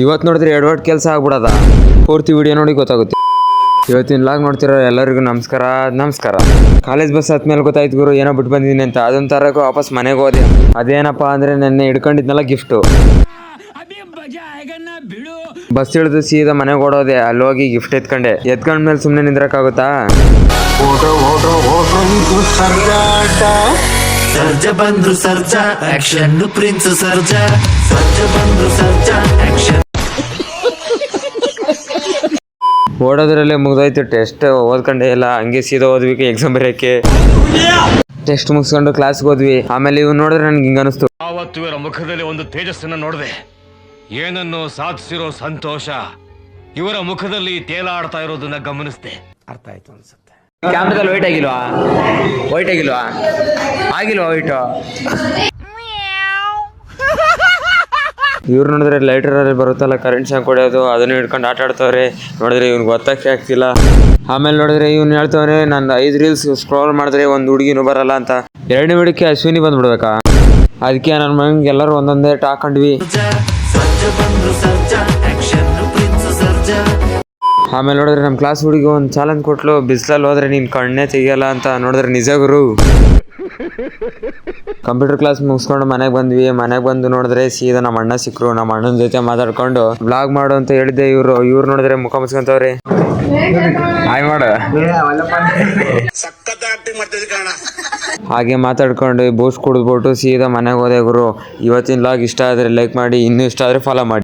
ಇವತ್ತು ನೋಡಿದ್ರೆ ಎಡವಟ್ ಕೆಲಸ ಆಗ್ಬಿಡದ. ಪೂರ್ತಿ ವಿಡಿಯೋ ನೋಡಿ ಗೊತ್ತಾಗುತ್ತೆ. ಇವತ್ತಿನ ಲಾಗ್ ನೋಡ್ತಿರೋ ಎಲ್ಲರಿಗೂ ನಮಸ್ಕಾರ. ಕಾಲೇಜ್ ಬಸ್ ಹತ್ಮೇಲೆ ಗೊತ್ತಾಯ್ತು ಗುರು ಏನೋ ಬಿಟ್ಟು ಬಂದಿದ್ದೀನಿ ಅಂತ. ಅದೊಂದು ತರಕ್ಕೆ ವಾಪಸ್ ಮನೆಗೆ ಹೋದೆ. ಅದೇನಪ್ಪ ಅಂದ್ರೆ ನೆನ್ನೆ ಹಿಡ್ಕೊಂಡಿದ್ನಲ್ಲ ಗಿಫ್ಟು. ಬಸ್ ಇಳಿದು ಸೀದಾ ಮನೆಗೆ ಓಡೋದೆ. ಅಲ್ಲಿ ಹೋಗಿ ಗಿಫ್ಟ್ ಎತ್ಕೊಂಡ್ಮೇಲೆ ಸುಮ್ಮನೆ ನಿಂದ್ರಕ್ಕಾಗುತ್ತಾ? ಸರ್ಜಾ ಬಂದ್ರು ಸರ್ಜಾ ಆಕ್ಷನ್ ಪ್ರಿನ್ಸ್ ಸರ್ಜಾ ಬಂದ್ರು ಸರ್ಜಾ ಆಕ್ಷನ್. ಓಡೋದ್ರಲ್ಲೇ ಮುಗ್ದೋಯ್ತು. ಟೆಸ್ಟ್ ಓದ್ಕೊಂಡೆ ಇಲ್ಲ, ಹಂಗೆ ಸೀದಾ ಹೋದ್ವಿ ಎಕ್ಸಾಮ್ ಬರೆಯೋಕ್ಕೆ. ಟೆಸ್ಟ್ ಮುಗಿಸ್ಕೊಂಡು ಕ್ಲಾಸ್ಗೆ ಹೋದ್ವಿ. ಆಮೇಲೆ ಇವ್ ನೋಡಿದ್ರೆ ನನ್ಗೆ ಹಿಂಗ ಅನಿಸ್ತು. ಆವತ್ತು ಇವರ ಮುಖದಲ್ಲಿ ಒಂದು ತೇಜಸ್ಸನ್ನು ನೋಡಿದೆ. ಏನನ್ನು ಸಾಧಿಸಿರೋ ಸಂತೋಷ ಇವರ ಮುಖದಲ್ಲಿ ತೇಲಾಡ್ತಾ ಇರೋದನ್ನ ಗಮನಿಸಿದೆ. ಅರ್ಥ ಆಯ್ತು ಅನ್ಸುತ್ತೆ. ಕ್ಯಾಮ್ರಾದಲ್ಲಿ ವೈಟ್ ಆಗಿಲ್ವಾ ವೈಟು. ಇವ್ರು ನೋಡಿದ್ರೆ ಲೈಟರಲ್ಲಿ ಬರುತ್ತಲ್ಲ ಕರೆಂಟ್ ಶಾಕ್ ಹೊಡೆಯೋದು, ಅದನ್ನು ಹಿಡ್ಕೊಂಡು ಆಟ ಆಡ್ತವ್ರೆ. ನೋಡಿದ್ರೆ ಇವ್ನಿಗೆ ಗೊತ್ತಾಗ್ತಾ ಆಗ್ತಿಲ್ಲ. ಆಮೇಲೆ ನೋಡಿದ್ರೆ ಇವ್ನು ಹೇಳ್ತವ್ರೆ ನಾನು 5 ರೀಲ್ಸ್ ಸ್ಕ್ರೋಲ್ ಮಾಡಿದ್ರೆ ಒಂದು ಹುಡುಗಿನೂ ಬರಲ್ಲ ಅಂತ. 2ನೇ ವಿಡಿಯೋಕ್ಕೆ ಅಶ್ವಿನಿ ಬಂದ್ಬಿಡ್ಬೇಕಾ? ಅದಕ್ಕೆ ನನ್ನ ಮಗನಿಗೆ ಎಲ್ಲರೂ ಒಂದೊಂದೇ ಹಾಕೊಂಡ್ವಿ. ಆಮೇಲೆ ನೋಡಿದ್ರೆ ನಮ್ಮ ಕ್ಲಾಸ್ ಹುಡುಗಿ ಒಂದು ಚಾಲೆಂಜ್ ಕೊಟ್ಲು, ಬಿಸಿಲಲ್ಲಿ ಹೋದ್ರೆ ನೀನು ಕಣ್ಣೇ ತೆಗಿಯಲ್ಲ ಅಂತ. ನೋಡಿದ್ರೆ ನಿಜ ಗುರು. ಕಂಪ್ಯೂಟರ್ ಕ್ಲಾಸ್ ಮುಗಿಸ್ಕೊಂಡು ಮನೆಗೆ ಬಂದ್ವಿ. ಮನೆಗೆ ಬಂದು ನೋಡಿದ್ರೆ ಸೀದಾ ನಮ್ಮ ಅಣ್ಣ ಸಿಕ್ಕರು. ನಮ್ಮ ಅಣ್ಣನ ಜೊತೆ ಮಾತಾಡ್ಕೊಂಡು ವ್ಲಾಗ್ ಮಾಡು ಅಂತ ಹೇಳಿದ್ದೆ. ಇವ್ರು ನೋಡಿದ್ರೆ ಮುಖ ಮುಚ್ಕೊಂತವ್ರಿ. ಹಾಯ್ ಮಾಡ. ಹಾಗೆ ಮಾತಾಡ್ಕೊಂಡು ಬೂಸ್ಟ್ ಕುಡಿದ್ಬಿಟ್ಟು ಸೀದಾ ಮನೆಗೆ ಹೋದೆ ಗುರು. ಇವತ್ತಿನ ವ್ಲಾಗ್ ಇಷ್ಟ ಆದರೆ ಲೈಕ್ ಮಾಡಿ, ಇನ್ನೂ ಇಷ್ಟ ಆದರೆ ಫಾಲೋ ಮಾಡಿ.